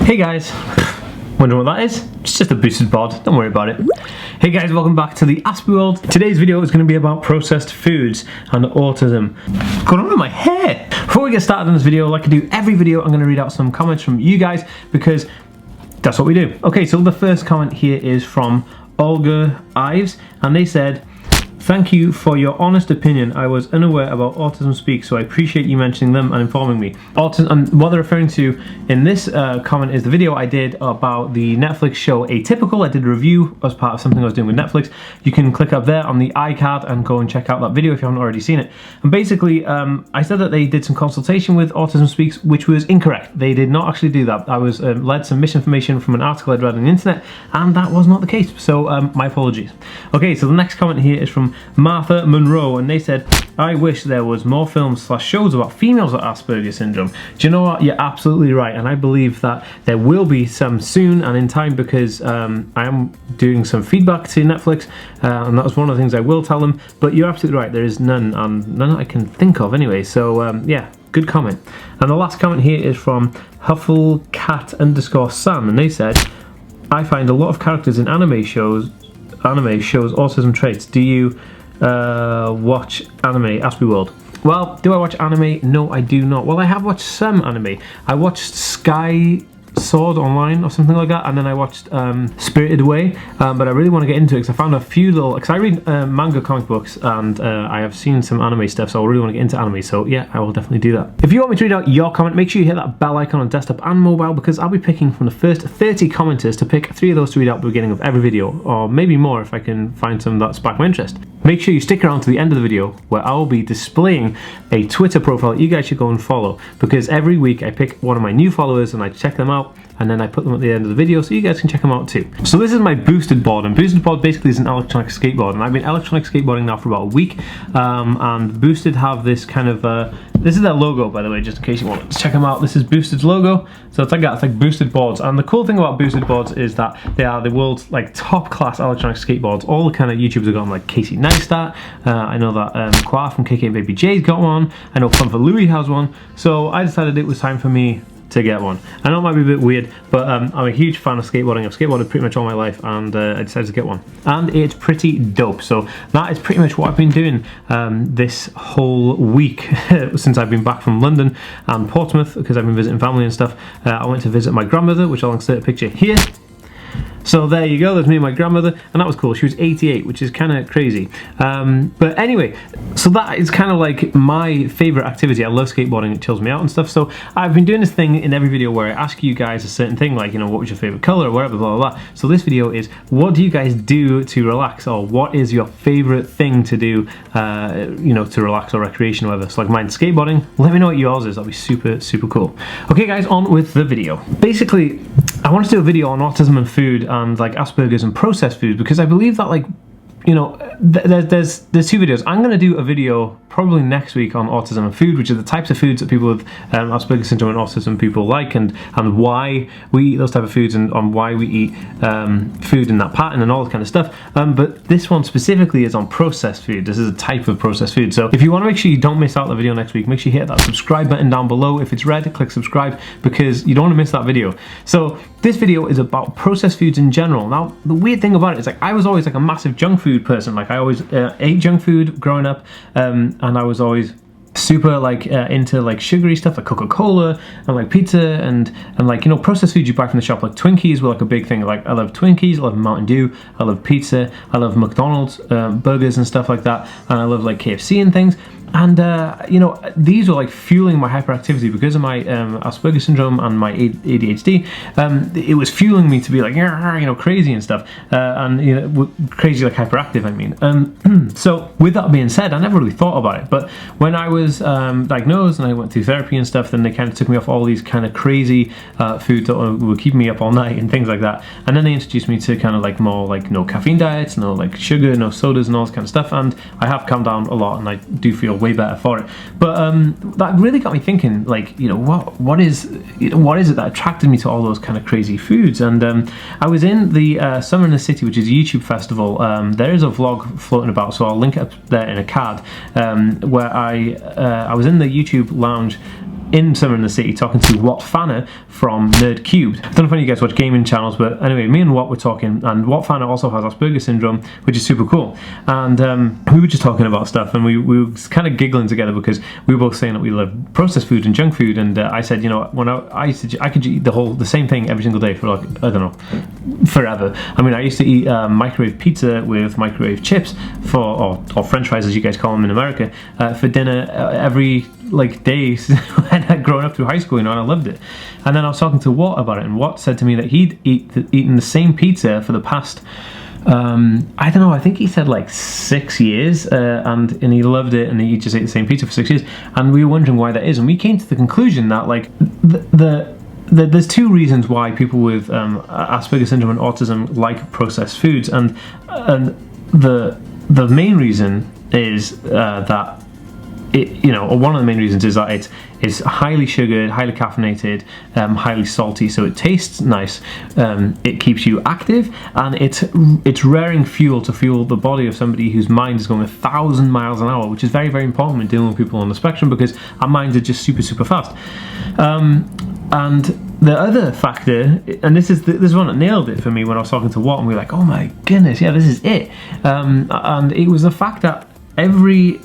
Hey guys, wondering what that is? It's just a boosted bod, don't worry about it. Hey guys, welcome back to the Aspie world. Today's video is going to be about processed foods and autism. What's going on with my hair? Before we get started on this video, like I do every video, I'm going to read out some comments from you guys because that's what we do. Okay, so the first comment here is from Olga Ives, and they said, "Thank you for your honest opinion. I was unaware about Autism Speak, so I appreciate you mentioning them and informing me." And what they're referring to in this comment is the video I did about the Netflix show Atypical. I did a review as part of something I was doing with Netflix. You can click up there on the iCard and go and check out that video if you haven't already seen it. And basically, I said that they did some consultation with Autism Speaks, which was incorrect. They did not actually do that. I was led some misinformation from an article I'd read on the internet, and that was not the case. So my apologies. Okay, so the next comment here is from Martha Monroe, and they said, "I wish there was more films / shows about females with Aspergers Syndrome." Do you know what? You're absolutely right, and I believe that there will be some soon and in time because I am doing some feedback to Netflix, and that was one of the things I will tell them. But you're absolutely right, there is none, and none that I can think of anyway. So yeah, good comment. And the last comment here is from Hufflecat_Sam, and they said, "I find a lot of characters in anime shows autism traits. Do you watch anime, Aspie World?" Well, do I watch anime? No, I do not. Well, I have watched some anime. I watched Sky Sword Online or something like that, and then I watched Spirited Away, but I really want to get into it because I found a few little, because I read manga comic books, and I have seen some anime stuff, so I really want to get into anime, so yeah, I will definitely do that. If you want me to read out your comment, make sure you hit that bell icon on desktop and mobile, because I'll be picking from the first 30 commenters to pick 3 of those to read out at the beginning of every video, or maybe more if I can find some that spark my interest. Make sure you stick around to the end of the video where I will be displaying a Twitter profile that you guys should go and follow, because every week I pick one of my new followers and I check them out, and then I put them at the end of the video so you guys can check them out too. So this is my boosted board, and boosted board basically is an electronic skateboard, and I've been electronic skateboarding now for about a week, and boosted have this kind of this is their logo, by the way, just in case you want to check them out. This is boosted's logo, so it's like that. It's like boosted boards, and the cool thing about boosted boards is that they are the world's like top class electronic skateboards. All the kind of YouTubers have got them, like Casey Neistat. I know that Qua from KK and Baby J's got one. I know Fun for Louie has one. So I decided it was time for me to get one. I know it might be a bit weird, but I'm a huge fan of skateboarding. I've skateboarded pretty much all my life, and I decided to get one. And it's pretty dope. So that is pretty much what I've been doing this whole week since I've been back from London and Portsmouth, because I've been visiting family and stuff. I went to visit my grandmother, which I'll insert a picture here. So there you go, there's me and my grandmother, and that was cool. She was 88, which is kind of crazy. But anyway, so that is kind of like my favourite activity. I love skateboarding, it chills me out and stuff. So I've been doing this thing in every video where I ask you guys a certain thing, like, you know, what was your favourite colour or whatever, blah, blah, blah. So this video is, what do you guys do to relax, or what is your favourite thing to do, you know, to relax or recreation or whatever. So like mine's skateboarding. Let me know what yours is, that'll be super, super cool. Okay guys, on with the video. Basically, I wanted to do a video on autism and food and like Asperger's and processed food, because I believe that, like, you know, there's 2 videos. I'm going to do a video probably next week on autism and food, which are the types of foods that people with Asperger's syndrome and autism people like, and why we eat those type of foods, and on why we eat food in that pattern and all that kind of stuff. But this one specifically is on processed food. This is a type of processed food. So if you want to make sure you don't miss out the video next week, make sure you hit that subscribe button down below. If it's red, click subscribe, because you don't want to miss that video. So this video is about processed foods in general. Now, the weird thing about it is, like, I was always like a massive junk food person. Like, I always ate junk food growing up, and I was always super like into like sugary stuff like Coca-Cola and like pizza and like, you know, processed foods you buy from the shop. Like Twinkies were like a big thing. Like, I love Twinkies, I love Mountain Dew, I love pizza, I love McDonald's burgers and stuff like that, and I love like KFC and things. And you know, these were like fueling my hyperactivity because of my Aspergers syndrome and my ADHD. It was fueling me to be like, you know, crazy and stuff, and, you know, crazy like hyperactive, I mean. So with that being said, I never really thought about it. But when I was diagnosed and I went through therapy and stuff, then they kind of took me off all these kind of crazy foods that were keeping me up all night and things like that. And then they introduced me to kind of like more like no caffeine diets, no like sugar, no sodas and all this kind of stuff. And I have calmed down a lot, and I do feel way better for it. But that really got me thinking, like, you know, what is it that attracted me to all those kind of crazy foods? And I was in the Summer in the City, which is a YouTube festival. There is a vlog floating about, so I'll link it up there in a card, where I was in the YouTube lounge in Summer in the City talking to Watt Fanner from Nerd Cubed. I don't know if any of you guys watch gaming channels, but anyway, me and Watt were talking, and Watt Fanner also has Aspergers Syndrome, which is super cool. And we were just talking about stuff, and we were kind of giggling together because we were both saying that we love processed food and junk food. And I said, you know, when I could eat the same thing every single day for, like, I don't know, forever. I mean, I used to eat microwave pizza with microwave chips or French fries, as you guys call them in America, for dinner every like days when I'd grown up through high school, you know, and I loved it. And then I was talking to Watt about it, and Watt said to me that he'd eaten the same pizza for the past I don't know, I think he said like 6 years, and he loved it, and he just ate the same pizza for 6 years. And we were wondering why that is, and we came to the conclusion that, like, there's two reasons why people with Aspergers syndrome and autism like processed foods, and the main reason is that one of the main reasons is that it's highly sugared, highly caffeinated, highly salty, so it tastes nice, it keeps you active, and it's raring fuel to fuel the body of somebody whose mind is going 1,000 miles an hour, which is very, very important when dealing with people on the spectrum, because our minds are just super, super fast. And the other factor, and this is one that nailed it for me when I was talking to Watt, and we were like, oh my goodness, yeah, this is it. And it was the fact that every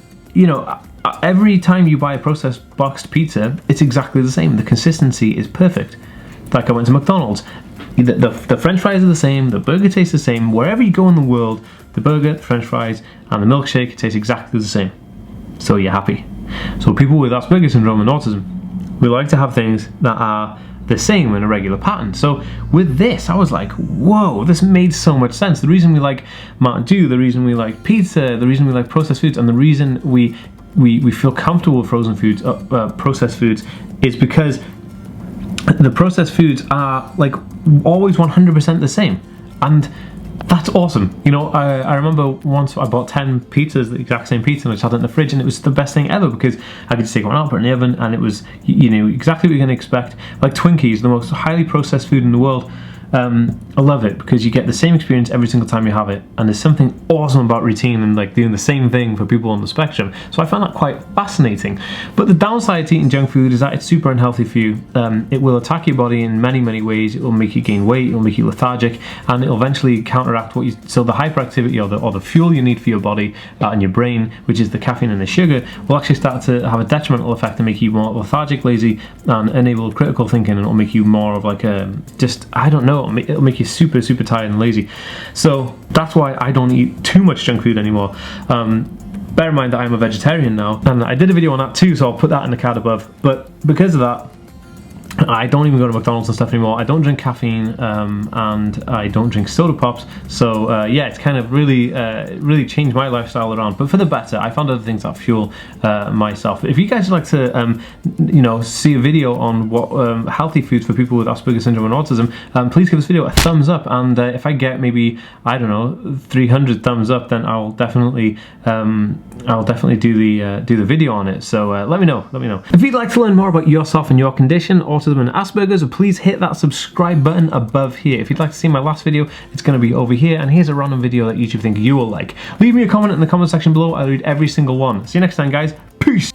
time you buy a processed boxed pizza, it's exactly the same. The consistency is perfect. Like, I went to McDonald's, the French fries are the same, the burger tastes the same. Wherever you go in the world, the burger, the French fries, and the milkshake taste exactly the same. So you're happy. So people with Aspergers syndrome and autism, we like to have things that are the same in a regular pattern. So with this, I was like, whoa, this made so much sense. The reason we like Mountain Dew, the reason we like pizza, the reason we like processed foods, and the reason we feel comfortable with frozen foods, processed foods, is because the processed foods are like always 100% the same, and that's awesome. You know, I remember once I bought 10 pizzas, the exact same pizza, and I just had it in the fridge, and it was the best thing ever because I could just take one out, put it in the oven, and it was, you know, exactly what you're going to expect. Like Twinkies, the most highly processed food in the world. I love it because you get the same experience every single time you have it, and there's something awesome about routine and like doing the same thing for people on the spectrum. So I found that quite fascinating. But the downside to eating junk food is that it's super unhealthy for you. It will attack your body in many, many ways. It will make you gain weight, it will make you lethargic, and it will eventually counteract so the hyperactivity or the fuel you need for your body and your brain, which is the caffeine and the sugar, will actually start to have a detrimental effect and make you more lethargic, lazy, and enable critical thinking, and it'll make you more of like I don't know, it'll make you super, super tired and lazy. So that's why I don't eat too much junk food anymore. Bear in mind that I'm a vegetarian now, and I did a video on that too, so I'll put that in the card above. But because of that, I don't even go to McDonald's and stuff anymore. I don't drink caffeine, and I don't drink soda pops. So yeah, it's kind of really changed my lifestyle around, but for the better. I found other things that fuel myself. If you guys would like to, see a video on what healthy foods for people with Aspergers syndrome and autism, please give this video a thumbs up. And if I get maybe, I don't know, 300 thumbs up, then I'll definitely do the video on it. So let me know. If you'd like to learn more about yourself and your condition, autism and Asperger's, please hit that subscribe button above here. If you'd like to see my last video, it's going to be over here, and here's a random video that YouTube think you will like. Leave me a comment in the comment section below. I'll read every single one. See you next time, guys. Peace.